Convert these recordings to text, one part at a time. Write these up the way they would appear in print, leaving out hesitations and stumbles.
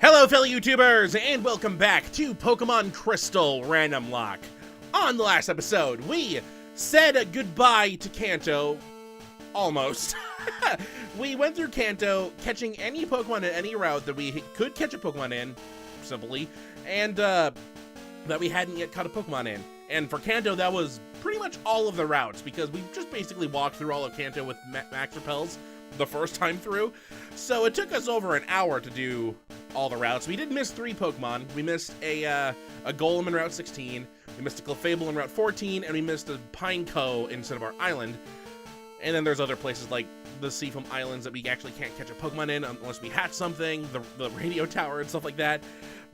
Hello fellow YouTubers, and welcome back to Pokémon Crystal Randomlocke. On the last episode, we said goodbye to Kanto, almost. We went through Kanto, catching any Pokemon in any route that we could catch a Pokemon in, simply, and that we hadn't yet caught a Pokemon in. And for Kanto, that was pretty much all of the routes, because we just basically walked through all of Kanto with Max Repels the first time through. So it took us over an hour to do all the routes. We did miss 3 Pokemon. We missed a Golem in Route 16, we missed a Clefable in Route 14, and we missed a Pineco instead of our island. And then there's other places like the Seafoam Islands that we actually can't catch a Pokemon in unless we hatch something, the radio tower and stuff like that.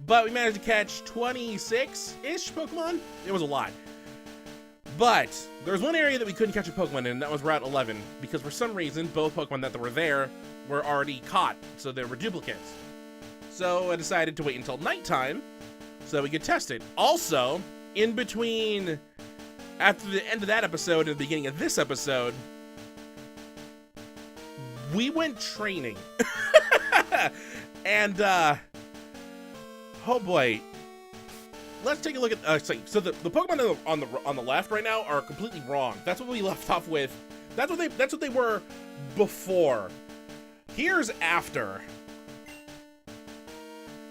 But we managed to catch 26-ish Pokemon. It was a lot. But there's one area that we couldn't catch a Pokemon in, and that was Route 11, because for some reason, both Pokemon that were there were already caught, so they were duplicates. So I decided to wait until nighttime so we could test it. Also, in between, after the end of that episode and the beginning of this episode, we went training. And, oh boy. Let's take a look at, so the Pokemon on the left right now are completely wrong. That's what we left off with. That's what they were before. Here's after.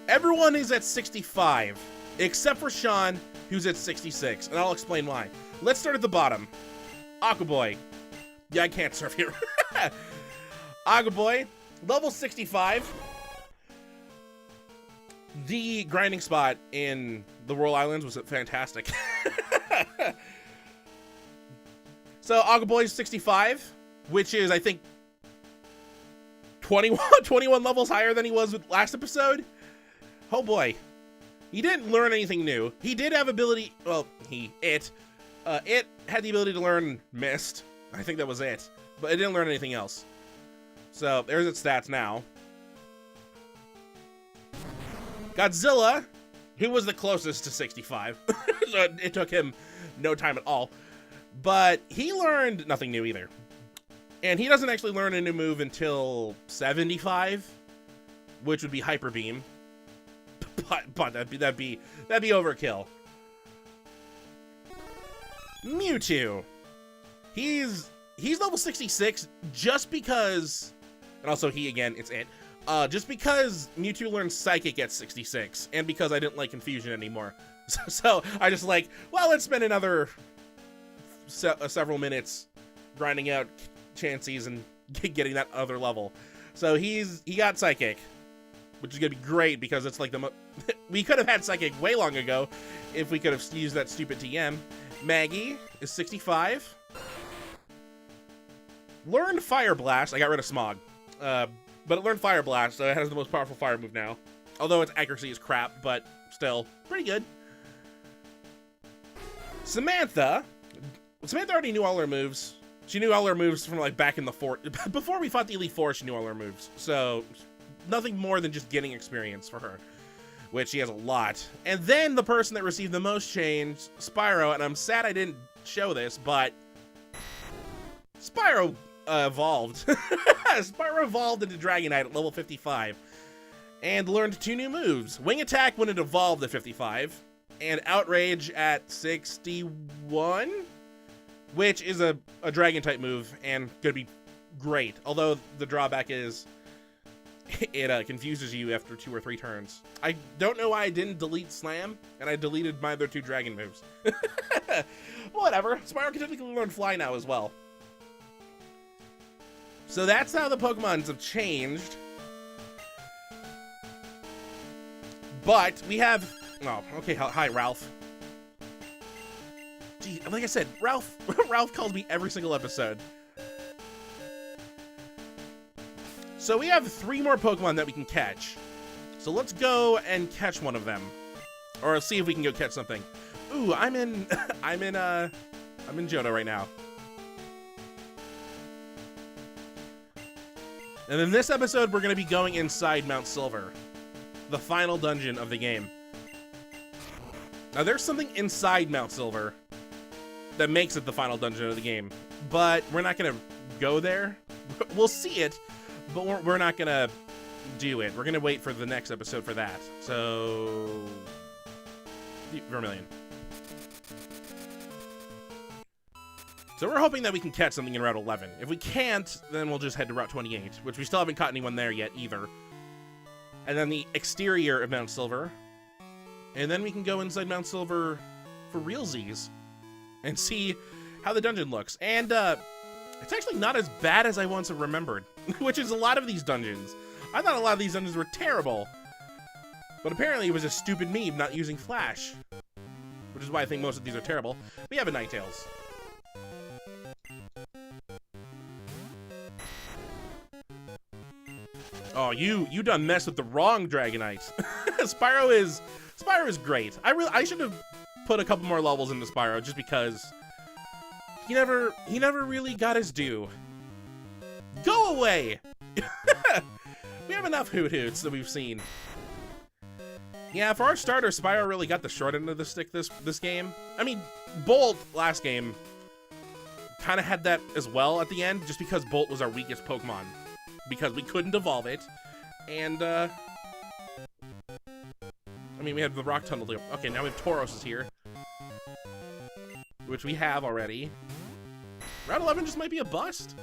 Everyone is at 65, except for Sean, who's at 66, and I'll explain why. Let's start at the bottom. Aquaboy. Yeah, I can't surf here. Aquaboy, level 65. The grinding spot in the Royal Islands was fantastic. So Aquaboy's 65, which is, I think, 21 levels higher than he was with last episode. Oh boy. He didn't learn anything new. He did have ability, well, it had the ability to learn Mist. I think that was it. But it didn't learn anything else. So there's its stats now. Godzilla, who was the closest to 65, so it took him no time at all, but he learned nothing new either. And he doesn't actually learn a new move until 75, which would be Hyper Beam. But that'd be overkill. Mewtwo. He's level 66 just because, and also he again, it's it. Just because Mewtwo learned Psychic at 66, and because I didn't like Confusion anymore. So I just like, well, let's spend another several minutes grinding out Chanseys and getting that other level. So he got Psychic, which is gonna be great because it's like we could have had Psychic way long ago if we could have used that stupid TM. Maggie is 65. Learned Fire Blast. I got rid of Smog. But it learned Fire Blast, so it has the most powerful fire move now. Although its accuracy is crap, but still, pretty good. Samantha already knew all her moves. She knew all her moves from like back in the fort. Before we fought the Elite Four, she knew all her moves. So, nothing more than just getting experience for her. Which she has a lot. And then the person that received the most change, Spyro, and I'm sad I didn't show this, but Spyro evolved. Spyro evolved into Dragonite at level 55 and learned 2 new moves. Wing Attack when it evolved at 55 and Outrage at 61, which is a Dragon type move and gonna be great. Although the drawback is it confuses you after 2 or 3 turns. I don't know why I didn't delete Slam, and I deleted my other 2 Dragon moves. Whatever. Spyro can technically learn Fly now as well. So that's how the Pokemons have changed. But we have, oh, okay, hi, Ralph. Gee, like I said, Ralph calls me every single episode. So we have 3 more Pokemon that we can catch. So let's go and catch one of them. Or see if we can go catch something. Ooh, I'm in Johto right now. And in this episode, we're going to be going inside Mount Silver, the final dungeon of the game. Now, there's something inside Mount Silver that makes it the final dungeon of the game, but we're not going to go there. We'll see it, but we're not going to do it. We're gonna wait for the next episode for that. So, Vermilion. So we're hoping that we can catch something in Route 11. If we can't, then we'll just head to Route 28, which we still haven't caught anyone there yet either. And then the exterior of Mount Silver. And then we can go inside Mount Silver for realsies and see how the dungeon looks. And it's actually not as bad as I once remembered, which is a lot of these dungeons. I thought a lot of these dungeons were terrible. But apparently it was a stupid meme not using Flash, which is why I think most of these are terrible. We have a Ninetales. Oh, you done messed with the wrong Dragonite. Spyro is great. I should have put a couple more levels into Spyro just because he never really got his due. Go away. We have enough Hoot Hoots that we've seen. Yeah, for our starter, Spyro really got the short end of the stick this game. I mean, Bolt last game kind of had that as well at the end, just because Bolt was our weakest Pokemon. Because we couldn't evolve it, and, I mean, we had the Rock Tunnel. Okay, now we have Tauros is here, which we have already. Route 11 just might be a bust.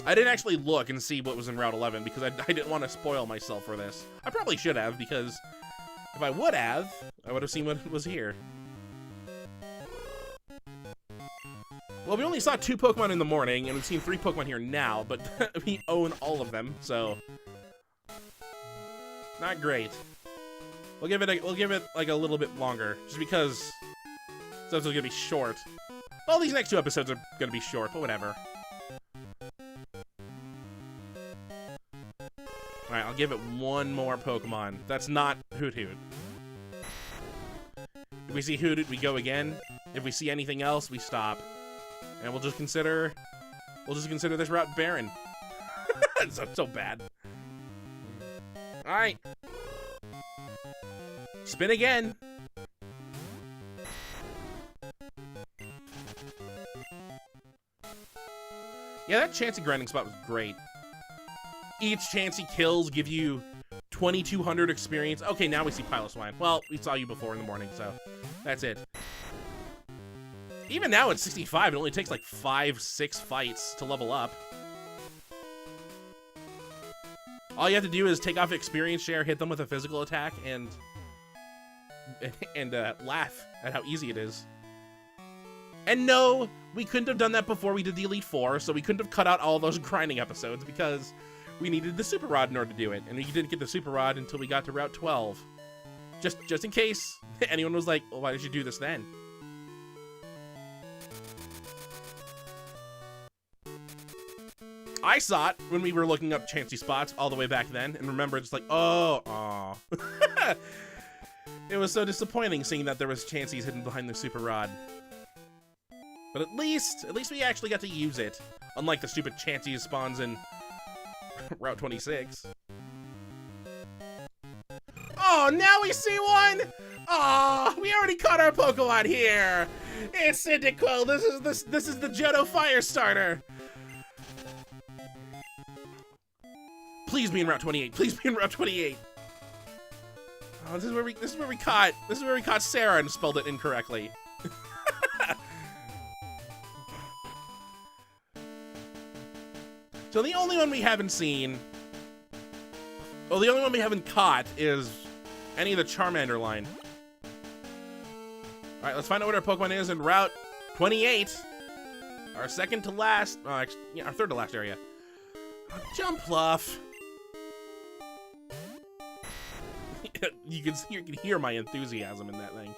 I didn't actually look and see what was in Route 11, because I didn't want to spoil myself for this. I probably should have, because if I would have, I would have seen what was here. Well, we only saw 2 Pokemon in the morning, and we've seen 3 Pokemon here now, but we own all of them, so not great. We'll give it like a little bit longer, just because this episode's gonna be short. Well, these next 2 episodes are gonna be short, but whatever. All right, I'll give it one more Pokemon. That's not Hoot Hoot. If we see Hoot Hoot, we go again. If we see anything else, we stop. And we'll just consider this route barren. It's so bad. All right. Spin again. Yeah, that Chansey grinding spot was great. Each Chansey kills give you 2,200 experience. Okay, now we see Piloswine. Well, we saw you before in the morning, so that's it. Even now at 65, it only takes like 5-6 fights to level up. All you have to do is take off experience share, hit them with a physical attack, and laugh at how easy it is. And no, we couldn't have done that before we did the Elite Four, so we couldn't have cut out all those grinding episodes because we needed the Super Rod in order to do it, and we didn't get the Super Rod until we got to Route 12. Just in case anyone was like, well, why did you do this then? I saw it when we were looking up Chansey spots all the way back then, and remember, it's like, oh. It was so disappointing seeing that there was Chanseys hidden behind the Super Rod. But at least we actually got to use it, unlike the stupid Chansey spawns in Route 26. Oh, now we see one! Oh, we already caught our Pokemon here! It's Cyndaquil! This is the Johto Firestarter! Please be in Route 28. Please be in Route 28. Oh, this is where we caught Sarah and spelled it incorrectly. So the only one we haven't seen, well, the only one we haven't caught is any of the Charmander line. All right, let's find out what our Pokemon is in Route 28. Our second to last, actually, yeah, our third to last area. Jumpluff. You can hear my enthusiasm in that thing.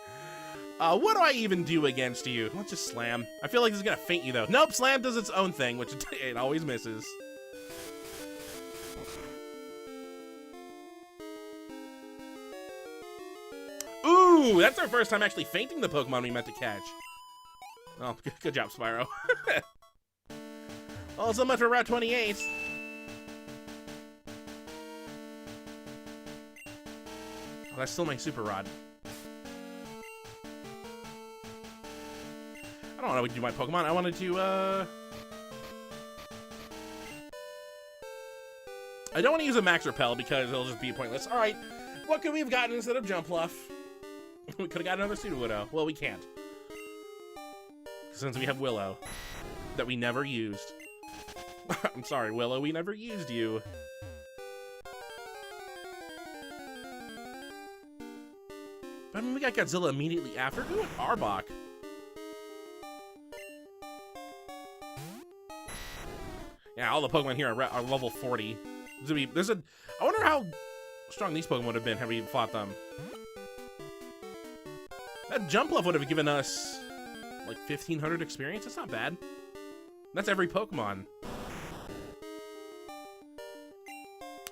What do I even do against you? Let's just Slam. I feel like this is gonna faint you though. Nope, Slam does its own thing, which it always misses. Ooh, that's our first time actually fainting the Pokemon we meant to catch. Oh, good job, Spyro. Well, so much for Route 28. Oh, that's still my Super Rod. I don't want to do my Pokemon. I wanted to, I don't want to use a max repel because it'll just be pointless. All right, what could we have gotten instead of Jumpluff? We could have got another Sudowoodo. Well, we can't. Since we have Willow that we never used. I'm sorry, Willow, we never used you. But I mean, we got Godzilla immediately after. Ooh, an Arbok. Yeah, all the Pokemon here are level 40. I wonder how strong these Pokemon would have been had we fought them. That Jumpluff would have given us like 1,500 experience. That's not bad. That's every Pokemon.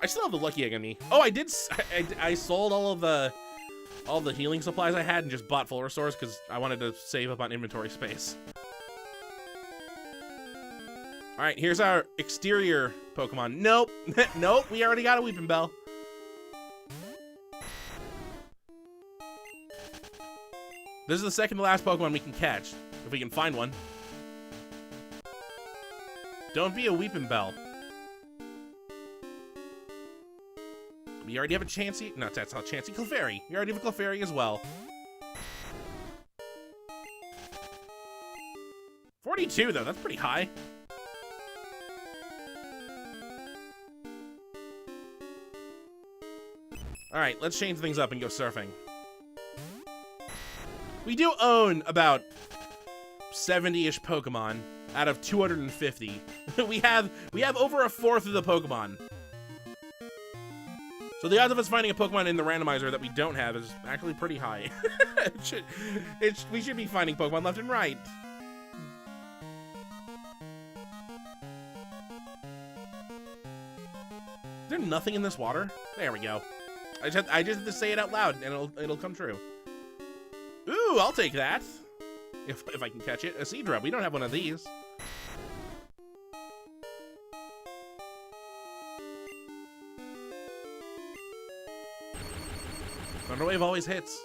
I still have the Lucky Egg in me. Oh, I sold all the healing supplies I had and just bought full restores because I wanted to save up on inventory space. All right, here's our exterior Pokemon. Nope, nope, we already got a Weeping Bell. This is the second to last Pokemon we can catch, if we can find one. Don't be a Weeping Bell. We already have a Chansey. No, that's not Chansey. Clefairy. We already have a Clefairy as well. 42, though. That's pretty high. All right, let's change things up and go surfing. We do own about 70-ish Pokemon out of 250. we have over a fourth of the Pokemon. So the odds of us finding a Pokemon in the randomizer that we don't have is actually pretty high. We should be finding Pokemon left and right. Is there nothing in this water? There we go. I just have to say it out loud and it'll come true. Ooh, I'll take that. If I can catch it. A Seadra. We don't have one of these. Thunder Wave always hits.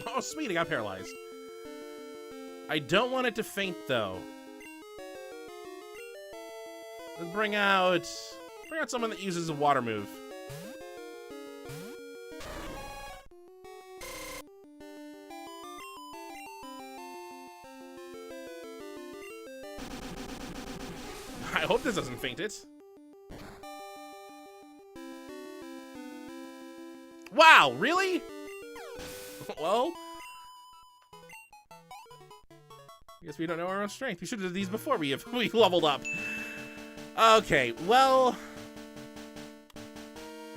Oh, sweet, I got paralyzed. I don't want it to faint, though. Let's bring out someone that uses a water move. I hope this doesn't faint it. Wow, really? Well, I guess we don't know our own strength. We should have done these before we leveled up. Okay, well,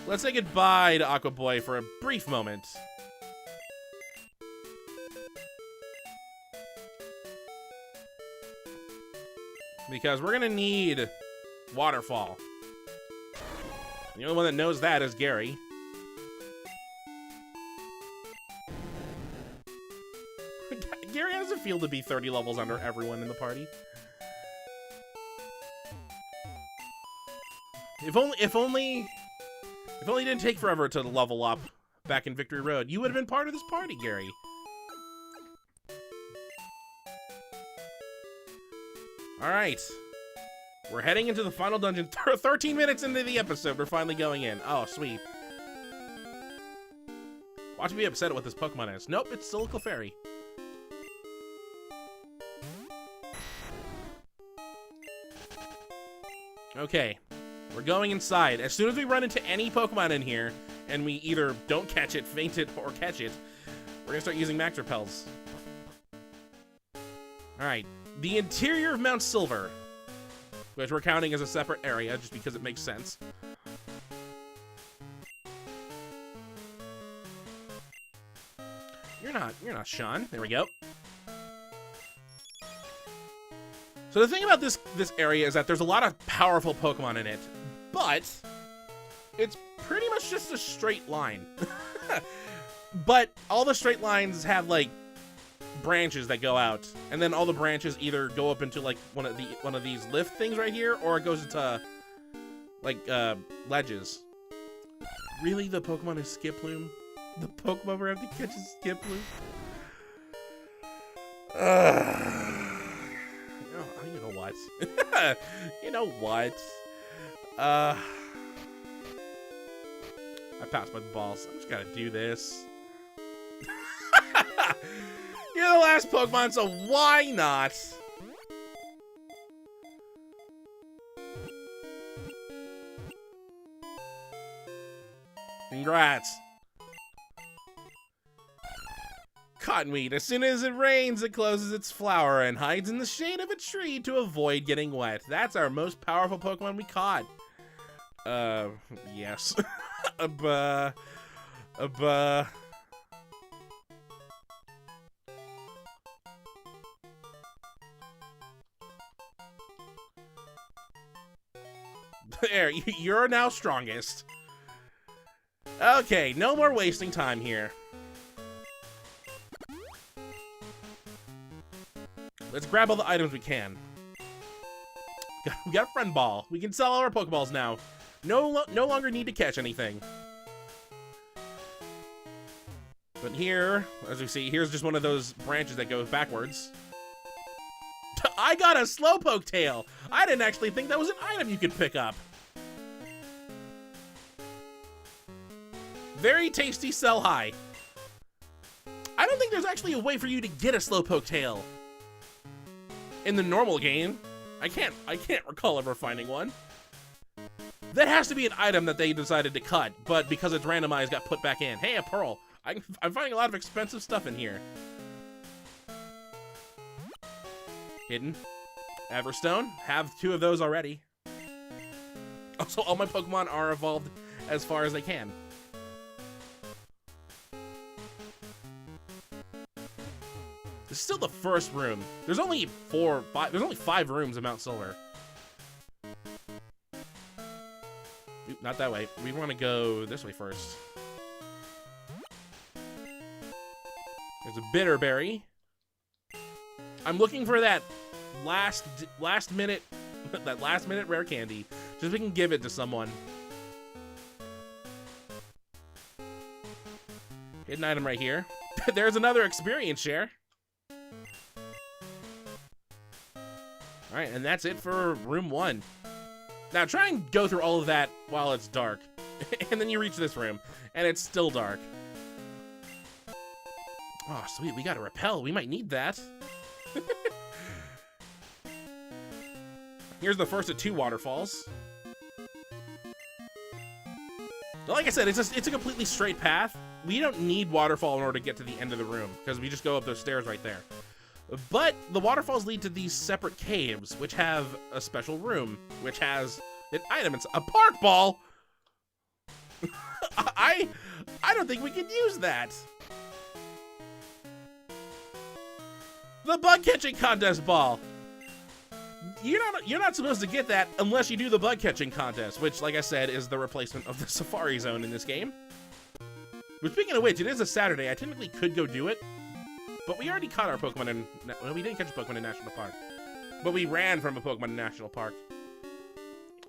let's say goodbye to Aqua Boy for a brief moment. Because we're gonna need Waterfall. The only one that knows that is Gary. Gary has a feel to be 30 levels under everyone in the party. If only it didn't take forever to level up back in Victory Road, you would have been part of this party, Gary. All right, we're heading into the final dungeon. 13 minutes into the episode, we're finally going in. Oh, sweet. Watch me be upset at what this Pokemon is. Nope, it's still a Clefairy. Okay, we're going inside. As soon as we run into any Pokemon in here, and we either don't catch it, faint it, or catch it, we're gonna start using Max Repels. Alright, the interior of Mount Silver, which we're counting as a separate area, just because it makes sense. You're not Sean. There we go. So the thing about this area is that there's a lot of powerful Pokemon in it, but it's pretty much just a straight line. But all the straight lines have like branches that go out, and then all the branches either go up into like one of these lift things right here, or it goes into like ledges. Really, the Pokemon is Skiploom? The Pokemon we have to catch is Skiploom? You know what? You know what? I passed my balls. I'm just gotta do this. You're the last Pokemon, so why not? Congrats. Cottonweed. As soon as it rains, it closes its flower and hides in the shade of a tree to avoid getting wet. That's our most powerful Pokemon we caught. Yes. There, you're now strongest. Okay, no more wasting time here. Let's grab all the items we can. We got a friend ball. We can sell all our Pokeballs now. No longer need to catch anything. But here, as we see, here's just one of those branches that goes backwards. I got a Slowpoke tail. I didn't actually think that was an item you could pick up. Very tasty, sell high. I don't think there's actually a way for you to get a Slowpoke tail in the normal game. I can't recall ever finding one. That has to be an item that they decided to cut, but because it's randomized, got put back in. Hey, a pearl. I'm finding a lot of expensive stuff in here. Hidden. Everstone. Have 2 of those already. Also, all my Pokemon are evolved as far as they can. This is still the first room. There's only 5 rooms in Mount Silver. Oop, not that way. We want to go this way first. There's a bitter berry. I'm looking for that last minute rare candy, just so we can give it to someone. Hidden item right here. There's another experience share. All right, and that's it for room 1. Now try and go through all of that while it's dark, and then you reach this room, and it's still dark. Oh, sweet, we got a repel. We might need that. Here's the first of 2 waterfalls. Like I said, it's a completely straight path. We don't need waterfall in order to get to the end of the room, because we just go up those stairs right there. But the waterfalls lead to these separate caves, which have a special room, which has an item. It's a park ball. I don't think we can use that. The bug catching contest ball. You're not supposed to get that unless you do the bug catching contest, which, like I said, is the replacement of the Safari Zone in this game. But speaking of which, it is a Saturday. I technically could go do it, but we already caught our Pokemon in... Well, we didn't catch a Pokemon in National Park, but we ran from a Pokemon in National Park.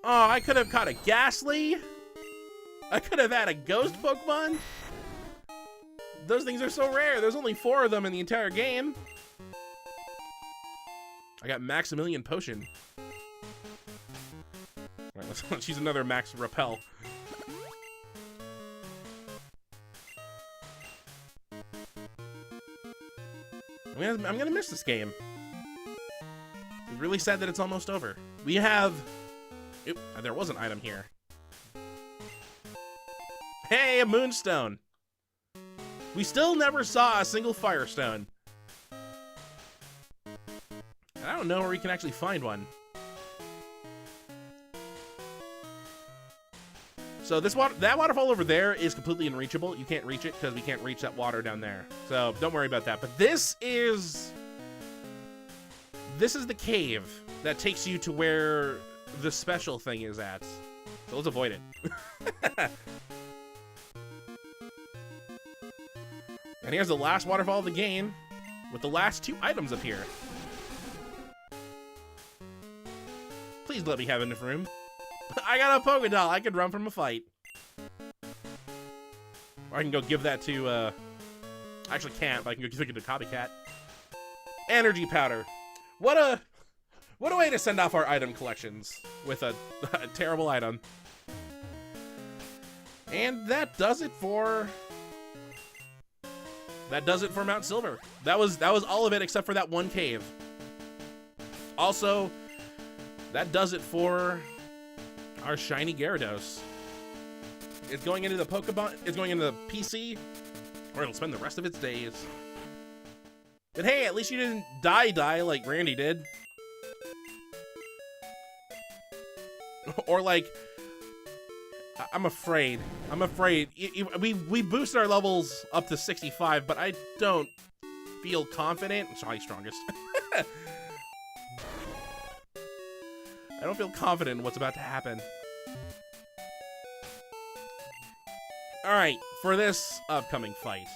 Oh, I could have caught a Ghastly. I could have had a Ghost Pokemon. Those things are so rare. There's only 4 of them in the entire game. I got Maximilian Potion. Alright, let's use another Max Repel. I'm gonna miss this game. It's really sad that it's almost over. We have... Oop, there was an item here. Hey, a Moonstone! We still never saw a single Firestone. And I don't know where we can actually find one. So that waterfall over there is completely unreachable. You can't reach it because we can't reach that water down there. So don't worry about that. But this is the cave that takes you to where the special thing is at. So let's avoid it. And here's the last waterfall of the game with the last 2 items up here. Please let me have enough room. I got a Pokédoll. I could run from a fight. Or I can go give that to, I actually can't, but I can go give it to Copycat. Energy Powder. What What a way to send off our item collections with a terrible item. And that does it for Mount Silver. That was all of it except for that one cave. Also, that does it for our shiny Gyarados. It's going into the Pokemon, it's going into the PC, where it'll spend the rest of its days. But hey, at least you didn't die like Randy did. Or like, I'm afraid. We boosted our levels up to 65, but I don't feel confident. Sorry, strongest. I don't feel confident in what's about to happen. Alright, for this upcoming fight,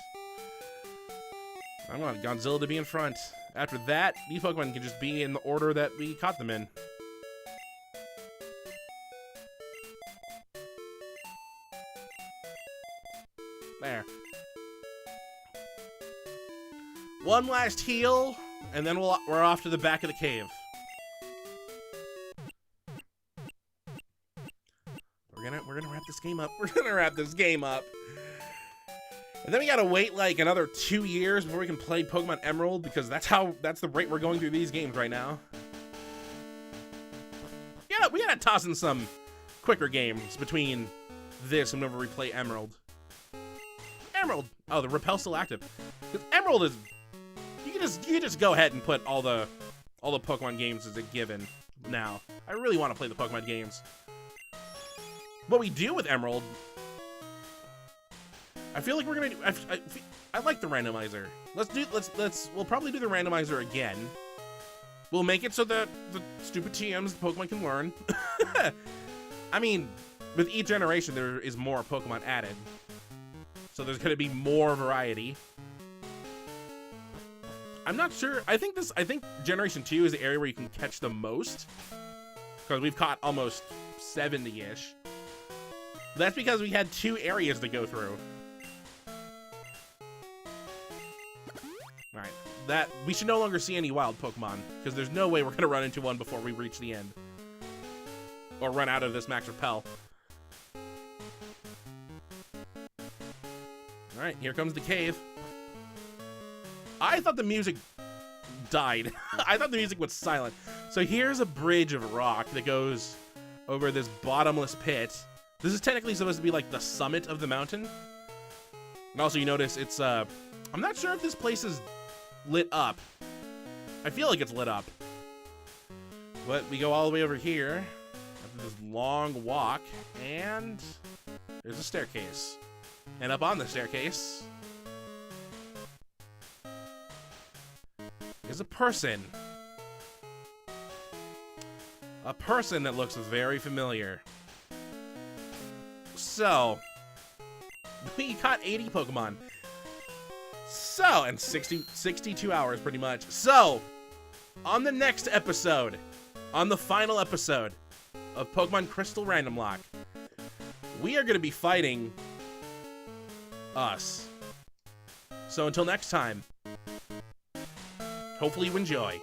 I want Godzilla to be in front. After that, these Pokemon can just be in the order that we caught them in. There. One last heal, and then we're off to the back of the cave. We're gonna wrap this game up. We're gonna wrap this game up. And then we gotta wait like another 2 years before we can play Pokemon Emerald, because that's the rate we're going through these games right now. Yeah, we gotta toss in some quicker games between this and whenever we play Emerald. Emerald! Oh, the repel's still active. Because Emerald is... You can just go ahead and put all the Pokemon games as a given now. I really want to play the Pokemon games. What we do with Emerald, I feel like we're gonna. I like the randomizer. We'll probably do the randomizer again. We'll make it so that the stupid TMs the Pokemon can learn. I mean, with each generation there is more Pokemon added, so there's gonna be more variety. I'm not sure. I think Generation 2 is the area where you can catch the most, because we've caught almost 70-ish. That's because we had 2 areas to go through. Alright, that we should no longer see any wild Pokemon, because there's no way we're gonna run into one before we reach the end. Or run out of this max repel. Alright, here comes the cave. I thought the music died. I thought the music was silent. So here's a bridge of rock that goes over this bottomless pit. This is technically supposed to be like the summit of the mountain. And also you notice it's, I'm not sure if this place is lit up. I feel like it's lit up. But we go all the way over here, after this long walk, and there's a staircase. And up on the staircase is a person. A person that looks very familiar. So, we caught 80 Pokemon. So, and 62 hours pretty much. So, on the next episode, on the final episode of Pokemon Crystal Randomlocke, we are going to be fighting us. So until next time, hopefully you enjoy.